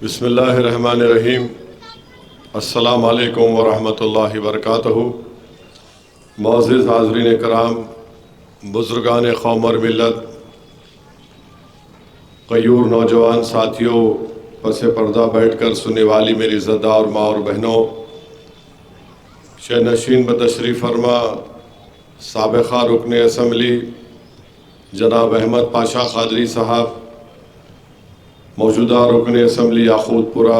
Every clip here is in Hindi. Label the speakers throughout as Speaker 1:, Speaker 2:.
Speaker 1: बिस्मिल्लाहिर्रहमानिर्रहीम। अस्सलामु अलैकुम वरहमतुल्लाहि वबरकातुहू। मुअज़्ज़िज़ हाज़रीन कराम, बुज़ुर्गान क़ौम और मिल्लत, ग़यूर नौजवान साथियों, पस पर्दा बैठ कर सुनने वाली मेरी इज़्ज़तदार माँ और बहनों, शहनशीन बतशरीफ़ फरमा साबिक़ा रुकन असम्बली जनाब अहमद पाशा क़ादरी साहब, मौजूदा रुकन असम्बली याक़ूतपुरा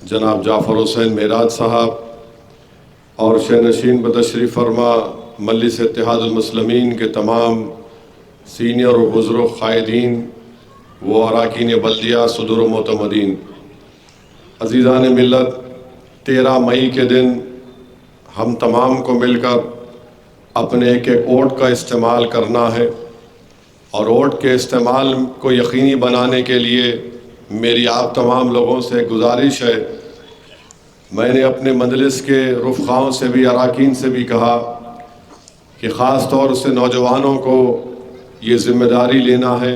Speaker 1: जनाब जाफ़र हुसैन मेराज साहब और शहनशीन बतशरीफ़ फरमा मजलिस इत्तेहादुल मुस्लिमीन के तमाम सीनियर और बुज़ुर्ग क़ायदीन व अराकीन बल्दिया सदर मोतमदीन, अज़ीज़ान मिल्लत, 13 मई के दिन हम तमाम को मिलकर अपने एक एक वोट का इस्तेमाल करना है और वोट के इस्तेमाल को यकीनी बनाने के लिए मेरी आप तमाम लोगों से गुजारिश है। मैंने अपने मजलिस के रुफ़क़ाओं से भी, अराकीन से भी कहा कि ख़ास तौर से नौजवानों को ये ज़िम्मेदारी लेना है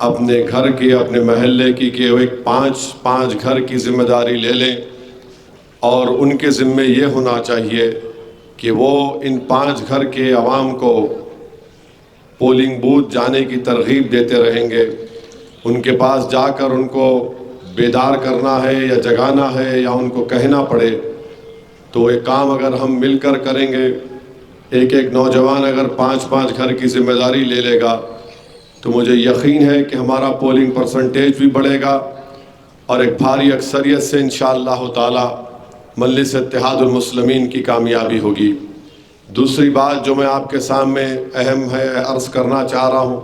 Speaker 1: अपने घर की, अपने महल्ले की, कि वो एक 5 घर की ज़िम्मेदारी ले लें और उनके ज़िम्मे ये होना चाहिए कि वो इन 5 घर के अवाम को पोलिंग बूथ जाने की तरग़ीब देते रहेंगे। उनके पास जाकर उनको बेदार करना है या जगाना है या उनको कहना पड़े, तो ये काम अगर हम मिलकर करेंगे, एक एक नौजवान अगर 5 घर की ज़िम्मेदारी ले लेगा, तो मुझे यकीन है कि हमारा पोलिंग परसेंटेज भी बढ़ेगा और एक भारी अक्सरियत से इंशाअल्लाह ताला मजलिस इत्तेहादुल मुस्लिमीन की कामयाबी होगी। दूसरी बात जो मैं आपके सामने अहम है अर्ज़ करना चाह रहा हूँ,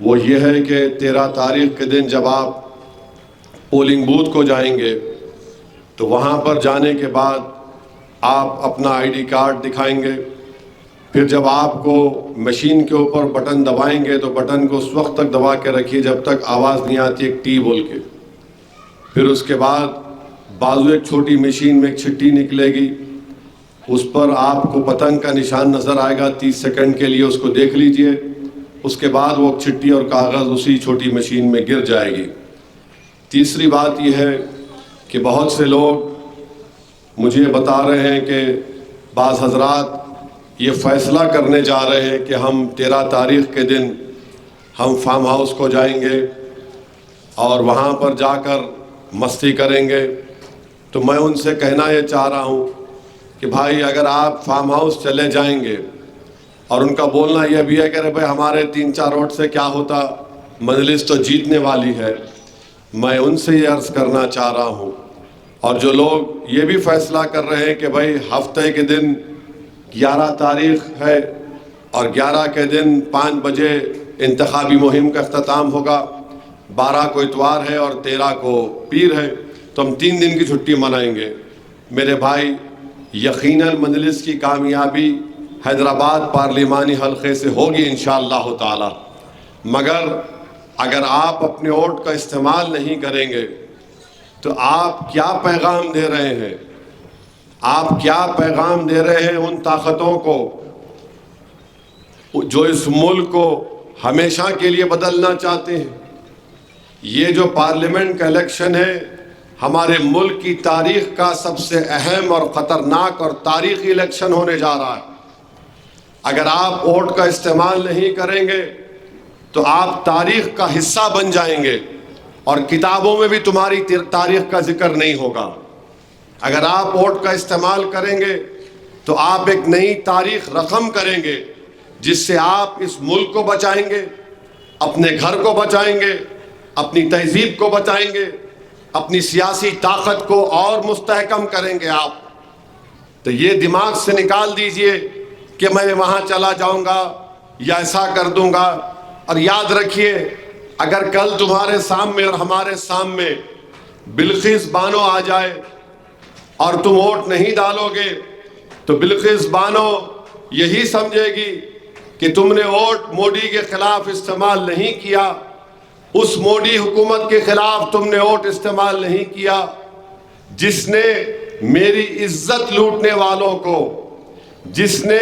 Speaker 1: वो ये है कि 13 तारीख़ के दिन जब आप पोलिंग बूथ को जाएंगे तो वहाँ पर जाने के बाद आप अपना आईडी कार्ड दिखाएंगे। फिर जब आपको मशीन के ऊपर बटन दबाएंगे तो बटन को उस वक्त तक दबा के रखिए जब तक आवाज़ नहीं आती एक टी बोल के। फिर उसके बाद बाजू एक छोटी मशीन में एक चिट्ठी निकलेगी, उस पर आपको पतंग का निशान नज़र आएगा। 30 सेकंड के लिए उसको देख लीजिए, उसके बाद वो चिट्ठी और कागज़ उसी छोटी मशीन में गिर जाएगी। तीसरी बात यह है कि बहुत से लोग मुझे बता रहे हैं कि बाज़ हज़रात ये फ़ैसला करने जा रहे हैं कि हम 13 तारीख़ के दिन हम फार्म हाउस को जाएंगे और वहाँ पर जाकर मस्ती करेंगे। तो मैं उनसे कहना ये चाह रहा हूँ कि भाई अगर आप फार्म हाउस चले जाएंगे और उनका बोलना यह भी है कि अरे भाई हमारे 3-4 वोट से क्या होता, मजलिस तो जीतने वाली है, मैं उनसे ये अर्ज़ करना चाह रहा हूँ। और जो लोग ये भी फ़ैसला कर रहे हैं कि भाई हफ्ते के दिन 11 तारीख़ है और 11 के दिन 5 बजे इंतखाबी मुहिम का अख्ताम होगा, 12 को इतवार है और 13 को पीर है, तो हम 3 दिन की छुट्टी मनाएंगे। मेरे भाई, यकीनन मजलिस की कामयाबी हैदराबाद पार्लिमानी हल्के से होगी इंशाअल्लाह ताला, मगर अगर आप अपने वोट का इस्तेमाल नहीं करेंगे तो आप क्या पैगाम दे रहे हैं? आप क्या पैगाम दे रहे हैं उन ताकतों को जो इस मुल्क को हमेशा के लिए बदलना चाहते हैं? ये जो पार्लियामेंट का इलेक्शन है हमारे मुल्क की तारीख़ का सबसे अहम और ख़तरनाक और तारीख़ी इलेक्शन होने जा रहा है। अगर आप वोट का इस्तेमाल नहीं करेंगे तो आप तारीख़ का हिस्सा बन जाएंगे और किताबों में भी तुम्हारी तारीख़ का जिक्र नहीं होगा। अगर आप वोट का इस्तेमाल करेंगे तो आप एक नई तारीख़ रकम करेंगे जिससे आप इस मुल्क को बचाएंगे, अपने घर को बचाएंगे, अपनी तहजीब को बचाएंगे, अपनी सियासी ताकत को और मुस्तहकम करेंगे आप। तो ये दिमाग से निकाल दीजिए कि मैं वहाँ चला जाऊँगा या ऐसा कर दूँगा। और याद रखिए, अगर कल तुम्हारे सामने और हमारे सामने बिल्किस बानो आ जाए और तुम वोट नहीं डालोगे तो बिल्किस बानो यही समझेगी कि तुमने वोट मोदी के खिलाफ इस्तेमाल नहीं किया, उस मोदी हुकूमत के खिलाफ तुमने वोट इस्तेमाल नहीं किया जिसने मेरी इज्जत लूटने वालों को, जिसने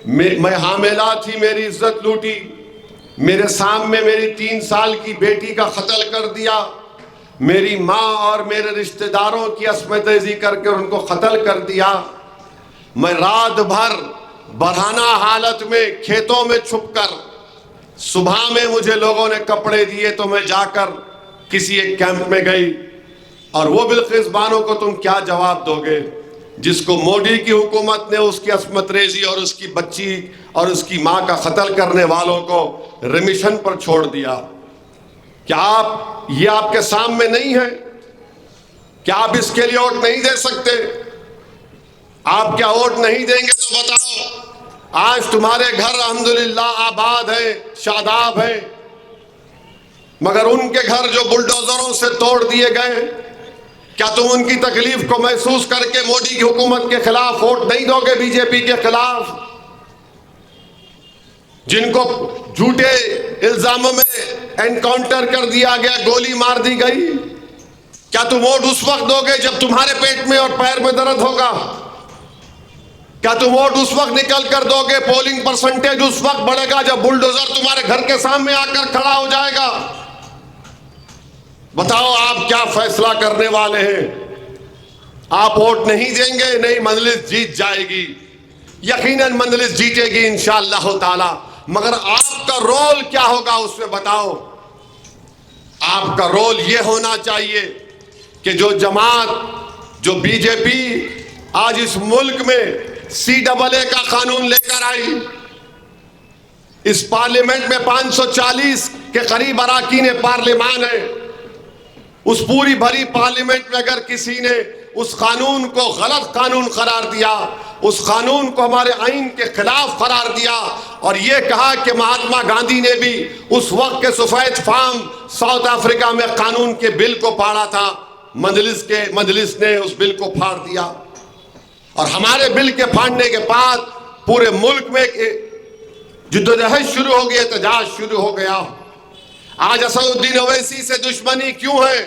Speaker 1: मैं हामिला थी मेरी इज्जत लूटी, मेरे सामने मेरी 3 साल की बेटी का कत्ल कर दिया, मेरी माँ और मेरे रिश्तेदारों की अस्मतेजी करके उनको कत्ल कर दिया। मैं रात भर बरहाना हालत में खेतों में छुपकर, सुबह में मुझे लोगों ने कपड़े दिए तो मैं जाकर किसी एक कैंप में गई। और वो बिल्किस बानो को तुम क्या जवाब दोगे जिसको मोदी की हुकूमत ने उसकी अस्मत रेजी और उसकी बच्ची और उसकी माँ का कत्ल करने वालों को रिमिशन पर छोड़ दिया? क्या आप ये आपके सामने नहीं है? क्या आप इसके लिए वोट नहीं दे सकते? आप क्या वोट नहीं देंगे तो बताओ, आज तुम्हारे घर अल्हम्दुलिल्लाह आबाद है, शादाब है, मगर उनके घर जो बुलडोजरों से तोड़ दिए गए, क्या तुम उनकी तकलीफ को महसूस करके मोदी की हुकूमत के खिलाफ वोट नहीं दोगे? बीजेपी के खिलाफ जिनको झूठे इल्जामों में एनकाउंटर कर दिया गया, गोली मार दी गई, क्या तुम वोट उस वक्त दोगे जब तुम्हारे पेट में और पैर में दर्द होगा? क्या तुम वोट उस वक्त निकल कर दोगे? पोलिंग परसेंटेज उस वक्त बढ़ेगा जब बुलडोजर तुम्हारे घर के सामने आकर खड़ा हो जाएगा। बताओ आप क्या फैसला करने वाले हैं? आप वोट नहीं देंगे, नहीं, मजलिस जीत जाएगी, यकीनन मजलिस जीतेगी इंशाअल्लाह ताला, मगर आपका रोल क्या होगा उसमें बताओ। आपका रोल यह होना चाहिए कि जो जमात, जो बीजेपी आज इस मुल्क में CAA का कानून लेकर आई, इस पार्लियामेंट में 540 के करीब अरकान पार्लियामान है, उस पूरी भरी पार्लियामेंट में अगर किसी ने उस कानून को गलत कानून करार दिया, उस कानून को हमारे आइन के खिलाफ करार दिया और ये कहा कि महात्मा गांधी ने भी उस वक्त के सफेद फार्म साउथ अफ्रीका में कानून के बिल को फाड़ा था, मजलिस ने उस बिल को फाड़ दिया और हमारे बिल के फाड़ने के बाद पूरे मुल्क में जिद्दोजहद शुरू हो गई, एहतजाज शुरू हो गया। आज असदुद्दीन ओवैसी से दुश्मनी क्यों है?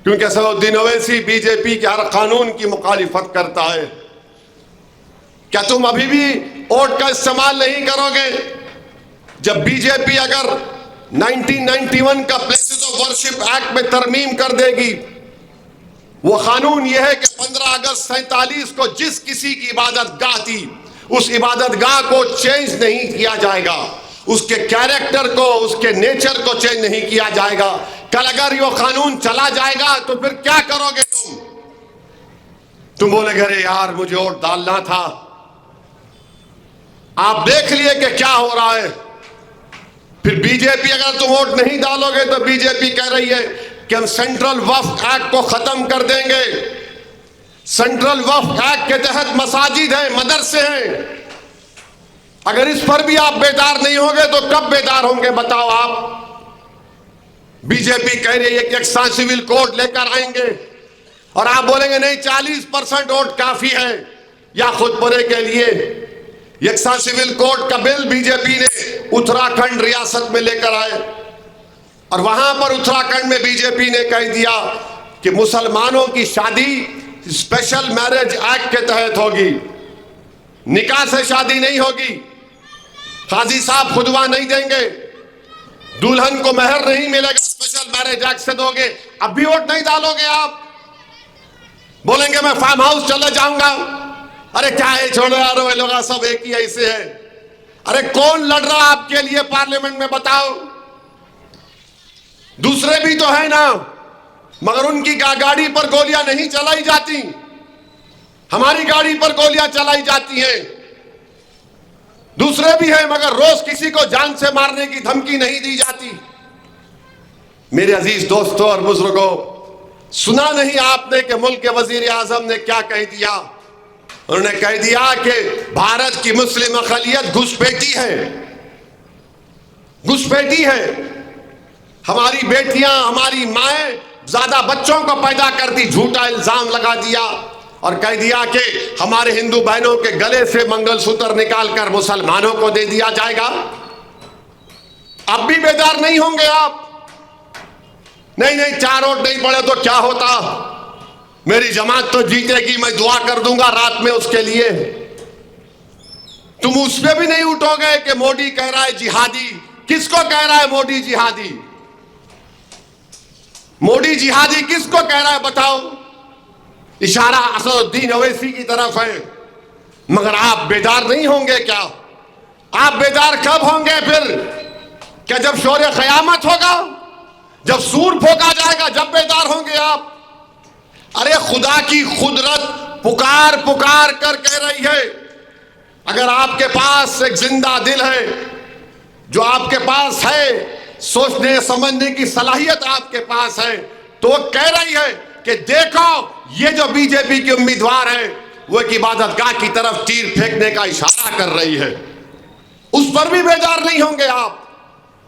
Speaker 1: क्योंकि असदुद्दीन ओवैसी बीजेपी के हर कानून की मुखालिफत करता है। क्या तुम अभी भी वोट का इस्तेमाल नहीं करोगे? जब बीजेपी अगर 1991 का प्लेसेस ऑफ वर्शिप एक्ट में तरमीम कर देगी, वो कानून यह है कि 15 अगस्त 47 को जिस किसी की इबादत गाह थी, उस इबादत गाह को चेंज नहीं किया जाएगा, उसके कैरेक्टर को, उसके नेचर को चेंज नहीं किया जाएगा। कल अगर ये कानून चला जाएगा तो फिर क्या करोगे तुम बोलेगे अरे यार मुझे वोट डालना था। आप देख लिए कि क्या हो रहा है। फिर बीजेपी, अगर तुम वोट नहीं डालोगे तो बीजेपी कह रही है कि हम सेंट्रल वक्फ एक्ट को खत्म कर देंगे। सेंट्रल वक्फ एक्ट के तहत मसाजिद हैं, मदरसे हैं, अगर इस पर भी आप बेदार नहीं होंगे तो कब बेदार होंगे बताओ आप। बीजेपी कह रही है कि एक सिविल कोड लेकर आएंगे और आप बोलेंगे नहीं 40% वोट काफी है या खुदपुरे के लिए। यकसा सिविल कोड का बिल बीजेपी ने उत्तराखंड रियासत में लेकर आए और वहां पर उत्तराखंड में बीजेपी ने कह दिया कि मुसलमानों की शादी स्पेशल मैरिज एक्ट के तहत होगी, निकाह से शादी नहीं होगी, काजी साहब खुदवा नहीं देंगे, दुल्हन को मेहर नहीं मिलेगा, स्पेशल मैरिज एक्ट से दोगे। अब भी वोट नहीं डालोगे आप, बोलेंगे मैं फार्म हाउस चले जाऊंगा। अरे क्या है, छोड़ो यार, लोग सब एक ही ऐसे है। अरे कौन लड़ रहा आपके लिए पार्लियामेंट में बताओ? दूसरे भी तो है ना, मगर उनकी गाड़ी पर गोलियां नहीं चलाई जाती, हमारी गाड़ी पर गोलियां चलाई जाती हैं। दूसरे भी हैं मगर रोज किसी को जान से मारने की धमकी नहीं दी जाती। मेरे अजीज दोस्तों और बुजुर्गों, सुना नहीं आपने कि मुल्क के वजीर आजम ने क्या कह दिया? उन्होंने कह दिया कि भारत की मुस्लिम अक़लियत घुसपैठी है, घुसपैठी है। हमारी बेटियां, हमारी माएं ज्यादा बच्चों को पैदा करती, झूठा इल्जाम लगा दिया और कह दिया कि हमारे हिंदू बहनों के गले से मंगलसूत्र निकालकर मुसलमानों को दे दिया जाएगा। अब भी बेदार नहीं होंगे आप? नहीं नहीं, 4 वोट नहीं पड़े तो क्या होता, मेरी जमात तो जीतेगी, मैं दुआ कर दूंगा रात में उसके लिए। तुम उस पर भी नहीं उठोगे कि मोदी कह रहा है जिहादी। किसको कह रहा है मोदी जिहादी? मोदी जिहादी किसको कह रहा है बताओ? इशारा असदुद्दीन ओवैसी की तरफ है। मगर आप बेदार नहीं होंगे क्या? आप बेदार कब होंगे फिर? क्या जब शोर क़यामत होगा, जब सूर फूंका जाएगा, जब बेदार होंगे आप? अरे खुदा की कुदरत पुकार पुकार कर कह रही है, अगर आपके पास एक जिंदा दिल है, जो आपके पास है, सोचने समझने की सलाहियत आपके पास है, तो कह रही है कि देखो ये जो बीजेपी की उम्मीदवार है वो एक इबादतगाह की तरफ तीर फेंकने का इशारा कर रही है, उस पर भी बेदार नहीं होंगे आप?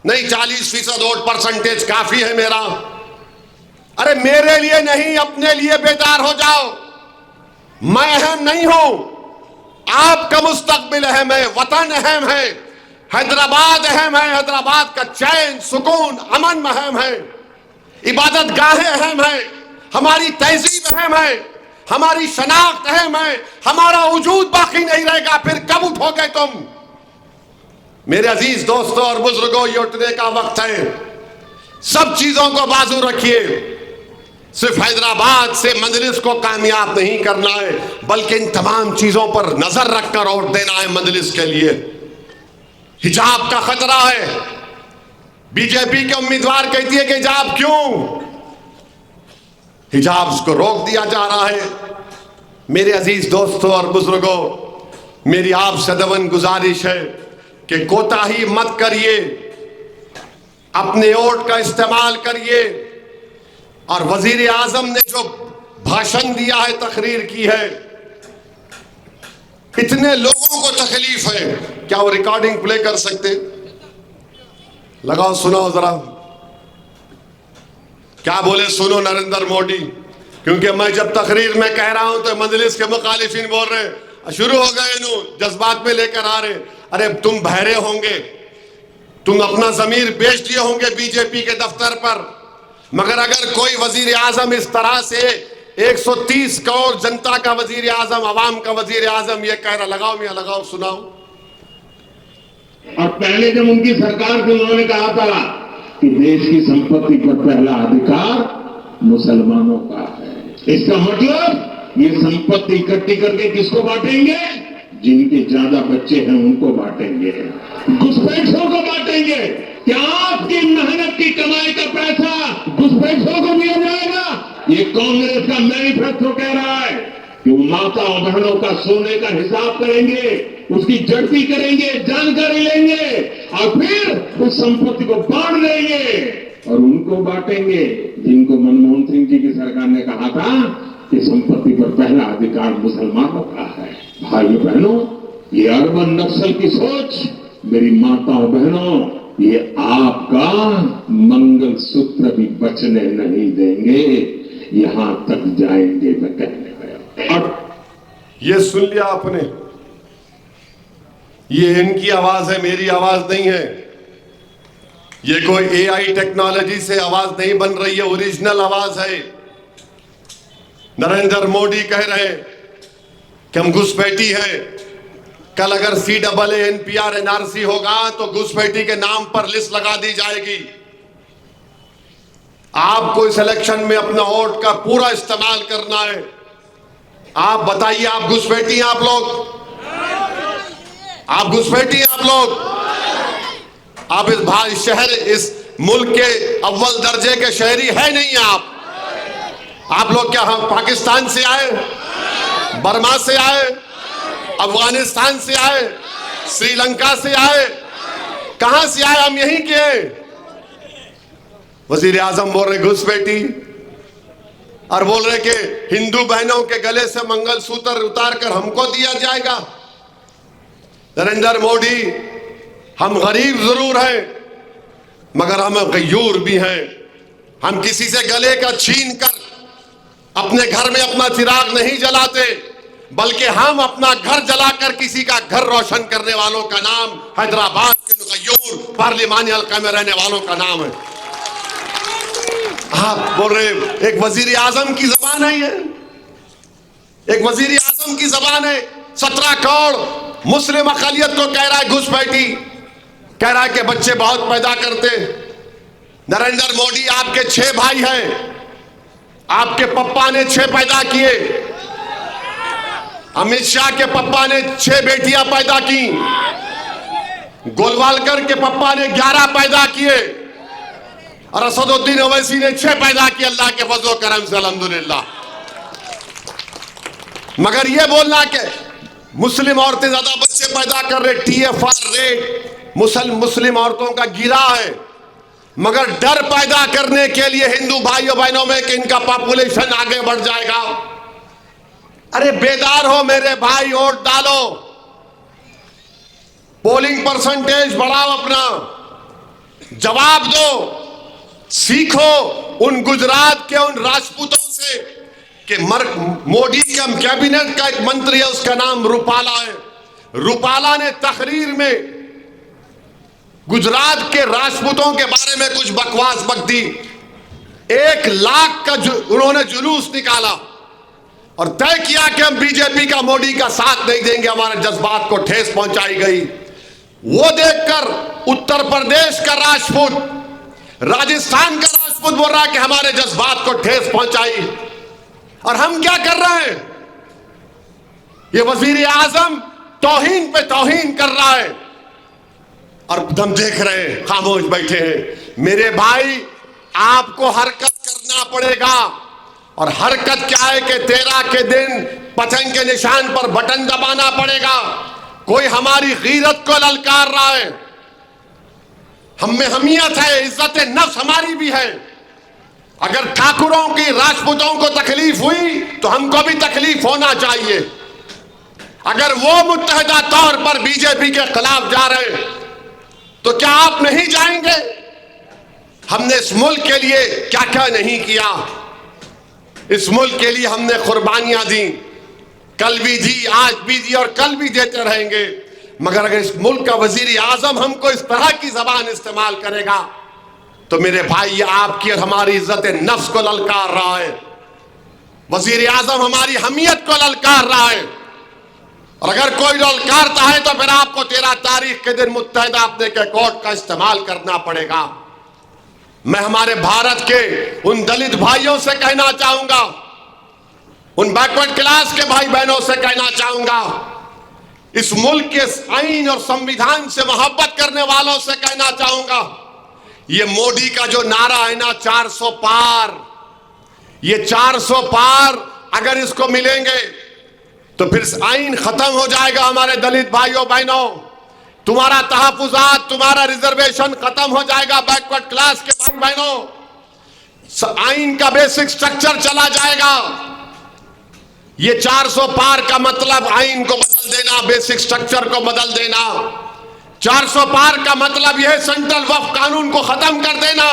Speaker 1: नहीं, 40% वोट परसेंटेज काफी है मेरा। अरे मेरे लिए नहीं, अपने लिए बेदार हो जाओ। मैं अहम नहीं हूं, आपका मुस्तकबिल अहम है, वतन अहम है, हैदराबाद अहम है, हैदराबाद का चैन सुकून अमन अहम है, इबादत गाहें अहम है, हमारी तहजीब अहम है, हमारी शनाख्त अहम है, हमारा वजूद बाकी नहीं रहेगा। फिर कब उठोगे तुम? मेरे अजीज दोस्तों और बुजुर्गों, ये उठने का वक्त है। सब चीजों को बाजू रखिए। सिर्फ हैदराबाद से मजलिस को कामयाब नहीं करना है, बल्कि इन तमाम चीजों पर नजर रखकर वोट देना है मजलिस के लिए। हिजाब का खतरा है। बीजेपी के उम्मीदवार कहती है कि हिजाब क्यों? हिजाब को रोक दिया जा रहा है। मेरे अजीज दोस्तों और बुजुर्गों, मेरी आपसे दवन गुजारिश है कि कोताही मत करिए, अपने वोट का इस्तेमाल करिए। और वजीर आजम ने जो भाषण दिया है, तकरीर की है, इतने लोगों को तकलीफ है। क्या वो रिकॉर्डिंग प्ले कर सकते? लगाओ, सुनाओ जरा क्या बोले, सुनो नरेंद्र मोदी। क्योंकि मैं जब तकरीर में कह रहा हूं तो मजलिस के मुखालिफिन बोल रहे, शुरू हो गए नु जज्बात में लेकर आ रहे। अरे तुम बहरे होंगे, तुम अपना जमीर बेच दिए होंगे बीजेपी के दफ्तर पर, मगर अगर कोई वजीर आजम इस तरह से 130 करोड़ जनता का वजीर आजम, अवाम का वजीर आजम ये कह रहा, लगाओ मियां लगाओ, सुनाओ।
Speaker 2: और पहले जब उनकी सरकार थी उन्होंने कहा था कि देश की संपत्ति पर पहला अधिकार मुसलमानों का है। इसका मतलब ये संपत्ति इकट्ठी करके किसको बांटेंगे? जिनके ज्यादा बच्चे हैं उनको बांटेंगे, घुसपैठियों को बांटेंगे। क्या आपकी मेहनत की कमाई का पैसा घुसपैठियों को दिया जाएगा? ये कांग्रेस का मैनिफेस्टो कह रहा है कि वो माता और बहनों का सोने का हिसाब करेंगे, उसकी जड़ती करेंगे, जानकारी लेंगे और फिर उस संपत्ति को बांट देंगे और उनको बांटेंगे जिनको मनमोहन सिंह जी की सरकार ने कहा था कि संपत्ति पर पहला अधिकार मुसलमानों का है। भाइयों बहनों, ये अरबन नक्सल की सोच, मेरी माताओं बहनों, ये आपका मंगल सूत्र भी बचने नहीं देंगे, यहां तक जाएंगे मैं कहने गया।
Speaker 1: अब ये सुन लिया आपने, ये इनकी आवाज है, मेरी आवाज नहीं है। ये कोई एआई टेक्नोलॉजी से आवाज नहीं बन रही है, ओरिजिनल आवाज है। नरेंद्र मोदी कह रहे हैं कि हम घुसपैठी है। कल अगर CAA NPR NRC होगा तो घुसपैठी के नाम पर लिस्ट लगा दी जाएगी। आपको इस इलेक्शन में अपना वोट का पूरा इस्तेमाल करना है। आप बताइए, आप घुसपैठी हैं? आप लोग आप घुसपैठी हैं? आप लोग आप इस शहर, इस मुल्क के अव्वल दर्जे के शहरी है नहीं आप लोग क्या हम पाकिस्तान से आए, बर्मा से आए, अफगानिस्तान से आए, श्रीलंका से आए, कहां से आए? हम यहीं के हैं। वजीर आजम बोल रहे घुसपैठी और बोल रहे कि हिंदू बहनों के गले से मंगलसूत्र उतार कर हमको दिया जाएगा। नरेंद्र मोदी, हम गरीब जरूर हैं मगर हम गयूर भी हैं। हम किसी से गले का छीन कर अपने घर में अपना चिराग नहीं जलाते, बल्कि हम अपना घर जलाकर किसी का घर रोशन करने वालों का नाम हैदराबाद के गयूर पार्लिमानी हल्का में रहने वालों का नाम है। आप बोल रहे एक वजीर आजम की जबान है, ये एक वजीर आजम की जबान है। 17 करोड़ मुस्लिम अकलियत को कह रहा है घुसपैठी, कह रहा है कि बच्चे बहुत पैदा करते। नरेंद्र मोदी आपके 6 भाई हैं, आपके पप्पा ने 6 पैदा किए, अमित शाह के पप्पा ने 6 बेटियां पैदा की, गोलवालकर के पप्पा ने 11 पैदा किए और असदुद्दीन ओवैसी ने 6 पैदा किए। अल्लाह के फजल करम से अल्हम्दुलिल्लाह। मगर यह बोलना कि मुस्लिम औरतें ज्यादा बच्चे पैदा कर रहे, TFR रेट मुस्लिम औरतों का गिरा है, मगर डर पैदा करने के लिए हिंदू भाइयों बहनों में कि इनका पॉपुलेशन आगे बढ़ जाएगा। अरे बेदार हो मेरे भाई, वोट डालो, पोलिंग परसेंटेज बढ़ाओ, अपना जवाब दो, सीखो उन गुजरात के उन राजपूतों से कि मोदी का कैबिनेट का एक मंत्री है, उसका नाम रूपाला है। रूपाला ने तकरीर में गुजरात के राजपूतों के बारे में कुछ बकवास बक दी। 1 लाख का उन्होंने जुलूस निकाला और तय किया कि हम बीजेपी का मोदी का साथ नहीं देंगे, हमारे जज्बात को ठेस पहुंचाई गई। वो देखकर उत्तर प्रदेश का राजपूत, राजस्थान का राजपूत बोल रहा है कि हमारे जज्बात को ठेस पहुंचाई। और हम क्या कर रहे हैं? ये वजीर आजम तौहीन पे तौहीन कर रहा है और हम देख रहे हैं, खामोश बैठे हैं। मेरे भाई, आपको हरकत करना पड़ेगा। और हरकत क्या है कि 13 के दिन पतंग के निशान पर बटन दबाना पड़ेगा। कोई हमारी गीरत को ललकार रहा है, हम में हमियत है, इज्जत नफ्स हमारी भी है। अगर ठाकुरों की, राजपूतों को तकलीफ हुई तो हमको भी तकलीफ होना चाहिए। अगर वो मुत्तहिदा तौर पर बीजेपी के खिलाफ जा रहे हैं तो क्या आप नहीं जाएंगे? हमने इस मुल्क के लिए क्या क्या नहीं किया, इस मुल्क के लिए हमने कुर्बानियां दी, कल भी दी, आज भी दी और कल भी देते रहेंगे। मगर अगर इस मुल्क का वजीर आजम हमको इस तरह की जबान इस्तेमाल करेगा तो मेरे भाई, ये आपकी और हमारी इज्जत नफ्स को ललकार रहा है। वजीर आजम हमारी हमियत को ललकार रहा है। और अगर कोई ललकारता है तो फिर आपको 13 तारीख के दिन मुत्तहिदा अपने के कोर्ट का इस्तेमाल करना पड़ेगा। मैं हमारे भारत के उन दलित भाइयों से कहना चाहूंगा, उन बैकवर्ड क्लास के भाई बहनों से कहना चाहूंगा, इस मुल्क के आईन और संविधान से मोहब्बत करने वालों से कहना चाहूंगा, ये मोदी का जो नारा है ना 400 पार, ये 400 पार अगर इसको मिलेंगे तो फिर आईन खत्म हो जाएगा। हमारे दलित भाइयों बहनों, तुम्हारा तहफुजात, तुम्हारा रिजर्वेशन खत्म हो जाएगा। बैकवर्ड क्लास के भाई बहनों, आईन का बेसिक स्ट्रक्चर चला जाएगा। ये 400 पार का मतलब आईन को बदल देना, बेसिक स्ट्रक्चर को बदल देना। 400 पार का मतलब यह सेंट्रल वक्फ कानून को खत्म कर देना।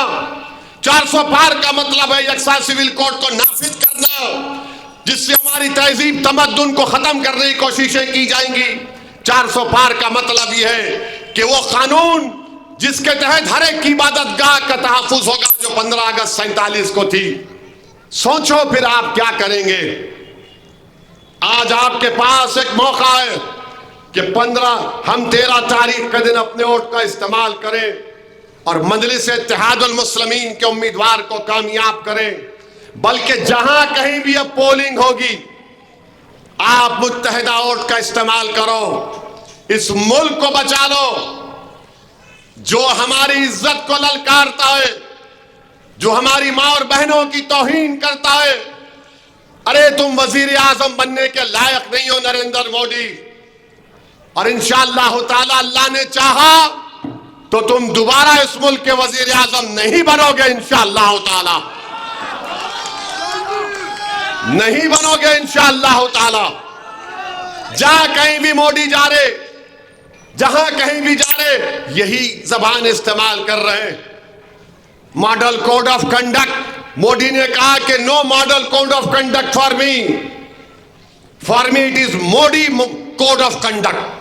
Speaker 1: 400 पार का मतलब है यकसा सिविल कोड को नाफिज करना, जिससे हमारी तहजीब तमद्दुन को खत्म करने की कोशिशें की जाएंगी। 400 पार का मतलब यह है कि वो कानून जिसके तहत हर एक की इबादत गाह का तहफ्फुज होगा जो 15 अगस्त 47 को थी। सोचो फिर आप क्या करेंगे। आज आपके पास एक मौका है कि हम 13 तारीख के दिन अपने वोट का इस्तेमाल करें और मजलिस इत्तेहादुल मुस्लिमीन के उम्मीदवार को कामयाब करें। बल्कि जहां कहीं भी अब पोलिंग होगी, आप मुत्तहिदा वोट का इस्तेमाल करो, इस मुल्क को बचा लो। जो हमारी इज्जत को ललकारता है, जो हमारी मां और बहनों की तौहीन करता है, अरे तुम वजीर आजम बनने के लायक नहीं हो नरेंद्र मोदी, और इंशाअल्लाह ताला अल्लाह ने चाहा तो तुम दोबारा इस मुल्क के वजीर आजम नहीं बनोगे। इंशाअल्लाह ताला नहीं बनोगे इंशाअल्लाह ताला। जहां कहीं भी मोदी जा रहे, जहां कहीं भी जा रहे, यही जबान इस्तेमाल कर रहे हैं। Model code of conduct, Modi ने कहा कि no model code of conduct for me it is Modi code of conduct.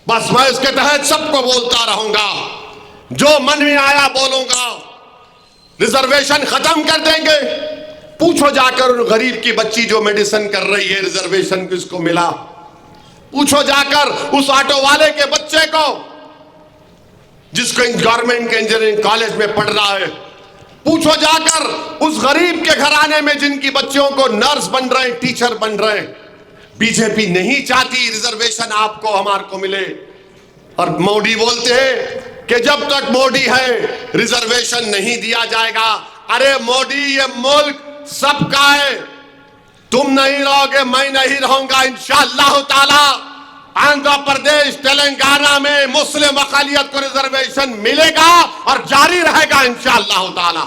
Speaker 1: बस मैं इसके तहत सबको बोलता रहूंगा, जो मन में आया बोलूंगा। रिजर्वेशन खत्म कर देंगे। पूछो जाकर उन गरीब की बच्ची जो मेडिसिन कर रही है, रिजर्वेशन किसको मिला? पूछो जाकर उस ऑटो वाले के बच्चे को जिसको गवर्नमेंट के इंजीनियरिंग कॉलेज में पढ़ रहा है। पूछो जाकर उस गरीब के घराने में जिनकी बच्चियों को नर्स बन रहे, टीचर बन रहे। बीजेपी नहीं चाहती रिजर्वेशन आपको हमारे को मिले, और मोदी बोलते हैं कि जब तक मोदी है रिजर्वेशन नहीं दिया जाएगा। अरे मोदी, ये मुल्क सबका है, तुम नहीं रहोगे, मैं नहीं रहूंगा। इंशाअल्लाह ताला आंध्र प्रदेश, तेलंगाना में मुस्लिम अक़लियत को रिजर्वेशन मिलेगा और जारी रहेगा इंशाअल्लाह ताला।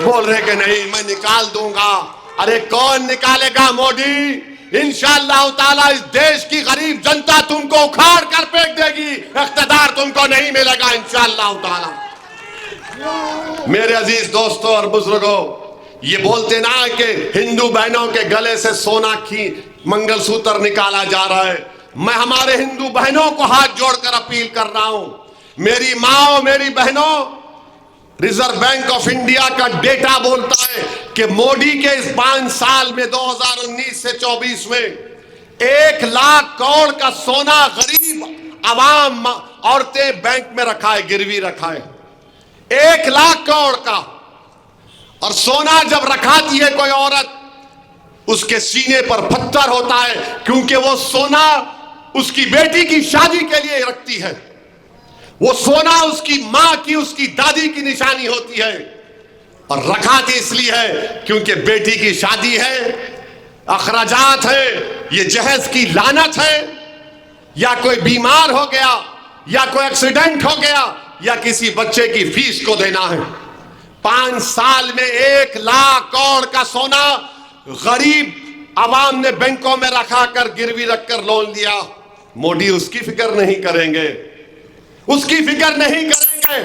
Speaker 1: बोल रहे कि नहीं मैं निकाल दूंगा। अरे कौन निकालेगा? मोदी। इंशाअल्लाह ताला इस देश की गरीब जनता तुमको उखाड़ कर फेंक देगी, इख्तिदार तुमको नहीं मिलेगा इंशाअल्लाह ताला। मेरे अजीज दोस्तों और बुजुर्गों, ये बोलते ना कि हिंदू बहनों के गले से सोना की मंगलसूत्र निकाला जा रहा है। मैं हमारे हिंदू बहनों को हाथ जोड़कर अपील कर रहा हूं, मेरी माओ, मेरी बहनों, रिजर्व बैंक ऑफ इंडिया का डेटा बोलता है कि मोदी के इस 5 साल में 2019 से 24 में 1 लाख करोड़ का सोना गरीब आवाम, औरतें बैंक में रखा है, गिरवी रखा है। 1 लाख करोड़ का। और सोना जब रखाती है कोई औरत, उसके सीने पर पत्थर होता है, क्योंकि वो सोना उसकी बेटी की शादी के लिए रखती है। वो सोना उसकी मां की, उसकी दादी की निशानी होती है, और रखाती इसलिए है क्योंकि बेटी की शादी है, अखराजात है, ये जहेज की लानत है, या कोई बीमार हो गया, या कोई एक्सीडेंट हो गया, या किसी बच्चे की फीस को देना है। 5 साल में 1 लाख करोड़ का सोना गरीब आवाम ने बैंकों में रखा कर, गिरवी रखकर लोन लिया। मोदी उसकी फिक्र नहीं करेंगे, उसकी फिक्र नहीं करेंगे।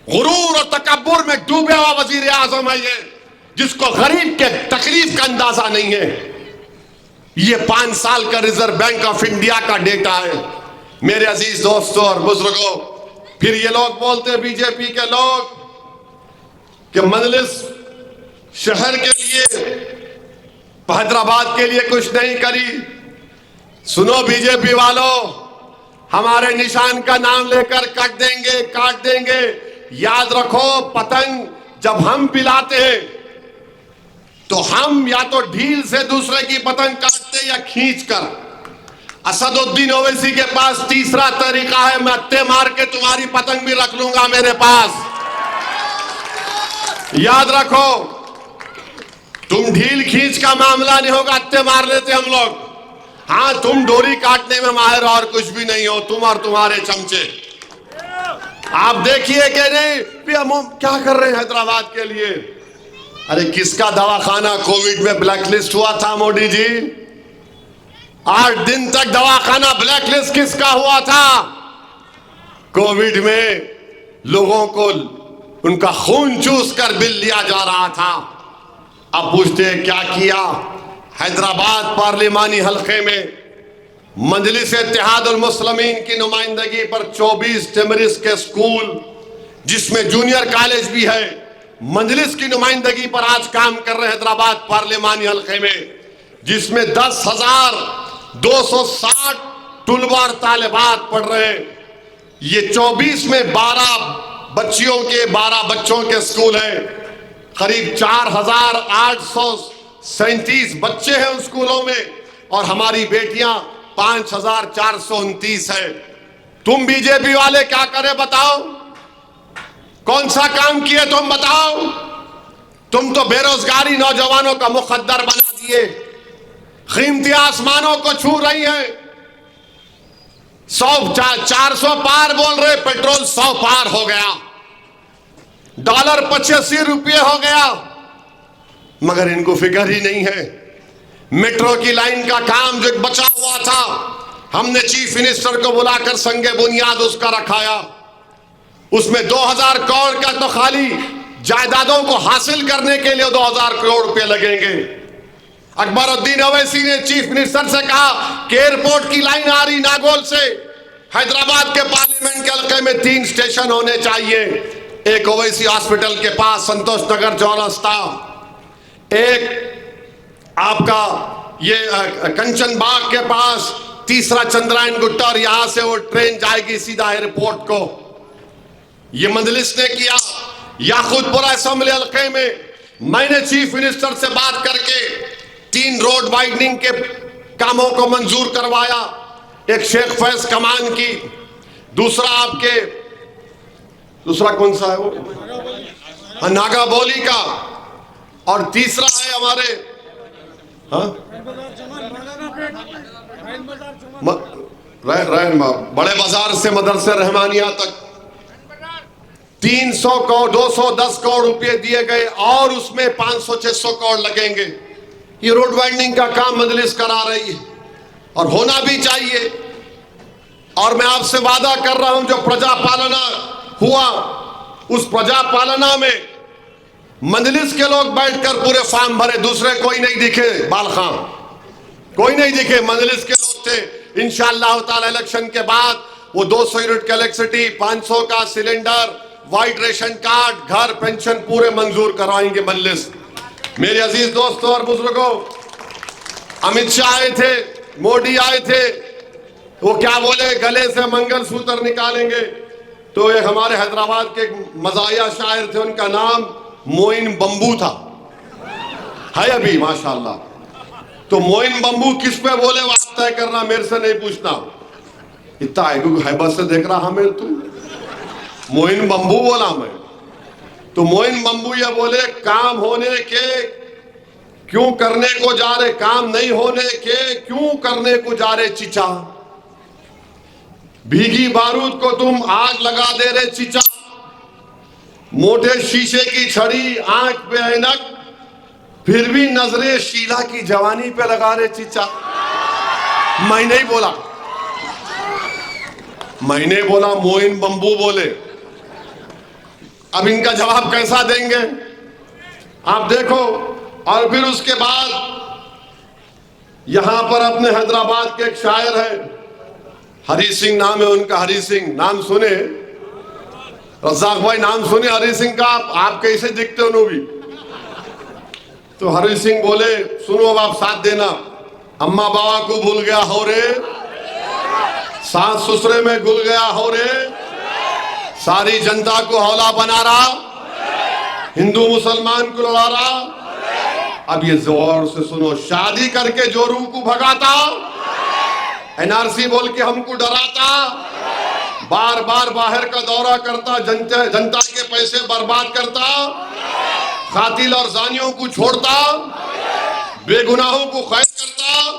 Speaker 1: गुरूर और तकब्बुर में डूबे हुआ वजीर आजम है ये, जिसको गरीब के तकलीफ का अंदाजा नहीं है। ये 5 साल का रिजर्व बैंक ऑफ इंडिया का डेटा है। मेरे अजीज दोस्तों और बुजुर्गों, फिर ये लोग बोलते, बीजेपी के लोग, कि मजलिस शहर के लिए, हैदराबाद के लिए कुछ नहीं करी। सुनो बीजेपी वालों, हमारे निशान का नाम लेकर काट देंगे। याद रखो, पतंग जब हम पिलाते हैं तो हम या तो ढील से दूसरे की पतंग काटते या खींच कर। असदुद्दीन ओवैसी के पास तीसरा तरीका है, मैं अत्ते मार के तुम्हारी पतंग भी रख लूंगा मेरे पास। याद रखो, तुम ढील खींच का मामला नहीं होगा, अत्ते मार लेते हम लोग। हाँ, तुम डोरी काटने में माहिर और कुछ भी नहीं हो, तुम और तुम्हारे चमचे। आप देखिए कि नहीं हम क्या कर रहे हैं हैदराबाद के लिए। अरे किसका दवाखाना कोविड में ब्लैकलिस्ट हुआ था मोदी जी? 8 दिन तक दवाखाना ब्लैकलिस्ट किसका हुआ था? कोविड में लोगों को उनका खून चूस कर बिल लिया जा रहा था। अब पूछते हैं क्या किया? हैदराबाद पार्लिमानी हलके में मजलिस इत्तेहादुल मुस्लिमीन की नुमाइंदगी पर 24 टिमरिस के स्कूल, जिसमें जूनियर कॉलेज भी है, मजलिस की नुमाइंदगी पर आज काम कर रहे हैदराबाद पार्लिमानी हलके में, जिसमें 10,260 तुलबा और तालिबात पढ़ रहे हैं। ये 24 में 12 बच्चों के स्कूल हैं। करीब 4,837 बच्चे हैं उन स्कूलों में, और हमारी बेटियां 5,429 है। तुम बीजेपी वाले क्या करें बताओ? कौन सा काम किए तुम बताओ? तुम तो बेरोजगारी नौजवानों का मुकद्दर बना दिए, कीमती आसमानों को छू रही है। 400 पार बोल रहे, पेट्रोल 100 पार हो गया, डॉलर 85 रुपये हो गया, मगर इनको फिक्र ही नहीं है। मेट्रो की लाइन का काम जो बचा हुआ था, हमने चीफ मिनिस्टर को बुलाकर संगे बुनियाद उसका रखाया। उसमें 2000 करोड़ का तो खाली जायदादों को हासिल करने के लिए 2000 करोड़ रुपए लगेंगे। अकबरुद्दीन ओवैसी ने चीफ मिनिस्टर से कहा कि एयरपोर्ट की लाइन आ रही नागौल से हैदराबाद के पार्लियामेंट के हल्के में 3 स्टेशन होने चाहिए। एक ओवैसी हॉस्पिटल के पास संतोष नगर चौरस्ता, एक आपका ये कंचन बाग के पास तीसरा चंद्रायन गुट्टा और यहां से वो ट्रेन जाएगी सीधा एयरपोर्ट को। ये मजलिस ने किया। याकूतपुरा असेंबली हल्के में मैंने चीफ मिनिस्टर से बात करके 3 रोड वाइडनिंग के कामों को मंजूर करवाया। एक शेख फैज कमान की, दूसरा कौन सा है वो, नागा बोली का, और तीसरा है हमारे बड़े बाजार से मदरसे रहमानिया तक 300 करोड़ 210 करोड़ रुपए दिए गए और उसमें 500-600 करोड़ लगेंगे। ये रोड वाइडनिंग का काम मजलिस करा रही है और होना भी चाहिए। और मैं आपसे वादा कर रहा हूं, जो प्रजा पालना हुआ उस प्रजा पालना में मजलिस के लोग बैठकर पूरे फॉर्म भरे, दूसरे कोई नहीं दिखे, बाल खां कोई नहीं दिखे, मजलिस के लोग थे। इंशाअल्लाह ताला इलेक्शन के बाद वो 200 यूनिट का इलेक्ट्रिसिटी, 500 का सिलेंडर, वाइट रेशन कार्ड, घर, पेंशन पूरे मंजूर करवाएंगे मजलिस। मेरे अजीज दोस्तों और बुजुर्गों, अमित शाह आए थे, मोदी आए थे, वो क्या बोले, गले से मंगलसूत्र निकालेंगे। तो एक हमारे हैदराबाद के मजाया शायर थे, उनका नाम मोइन बंबू था, है अभी माशाल्लाह। तो मोइन बंबू किस पे बोले वो आप तय करना, मेरे से नहीं पूछना। इतना हैबत से देख रहा हमें तू, मोइन बंबू बोला मैं। तो मोइन बंबू ये बोले, काम होने के क्यों करने को जा रहे, काम नहीं होने के क्यों करने को जा रहे चिचा, भीगी बारूद को तुम आग लगा दे रहे चिचा, मोटे शीशे की छड़ी, आंख पे ऐनक, फिर भी नजरे शीला की जवानी पे लगा रहे चिचा। मैं नहीं बोला, मैंने बोला, मोइन बंबू बोले। अब इनका जवाब कैसा देंगे आप देखो। और फिर उसके बाद यहां पर अपने हैदराबाद के एक शायर है, हरी सिंह नाम है उनका, हरी सिंह नाम सुने, रज़ाक भाई नाम सुने हरी सिंह का, आप कैसे दिखते हो भी। तो हरी सिंह बोले, सुनो अब आप साथ देना, अम्मा बाबा को भूल गया हो रे, सास ससुरे में घुल गया हो रे, सारी जनता को हौला बना रहा, हिंदू मुसलमान को लड़ा रहा। अब ये जोर से सुनो, शादी करके जो रूह को भगाता, एनआरसी बोल के हमको डराता, बार बार बाहर का दौरा करता, जनता के पैसे बर्बाद करता, कातिल और जानियों को छोड़ता, बेगुनाहों को कैद करता,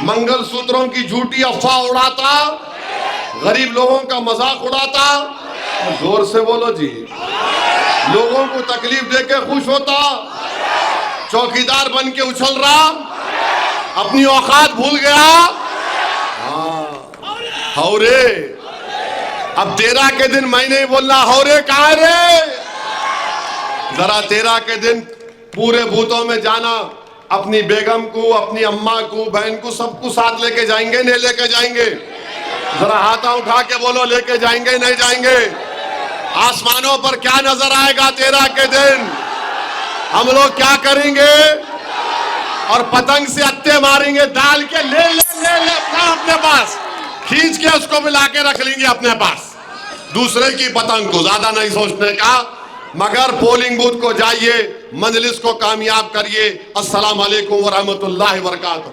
Speaker 1: मंगलसूत्रों की झूठी अफवाह उड़ाता, गरीब लोगों का मजाक उड़ाता। जोर से बोलो जी, लोगों को तकलीफ देके खुश होता, चौकीदार बन के उछल रहा, अपनी औकात भूल गया। हौरे, अब 13 के दिन मैं नहीं बोलना हौरे कहाँ रे, जरा 13 के दिन पूरे बूथों में जाना, अपनी बेगम को, अपनी अम्मा को, बहन को, सबको साथ लेके जाएंगे नहीं लेके जाएंगे, जरा हाथा उठा के बोलो लेके जाएंगे नहीं जाएंगे। आसमानों पर क्या नजर आएगा 13 के दिन, हम लोग क्या करेंगे, और पतंग से अत्ते मारेंगे, डाल के ले ले ले ले अपने पास, खींच के उसको मिला के रख लेंगे अपने पास, दूसरे की पतंग को, ज्यादा नहीं सोचने का। मगर पोलिंग बूथ को जाइए, मजलिस को कामयाब करिए। अस्सलाम वालेकुम व रहमतुल्लाहि व बरकातहू।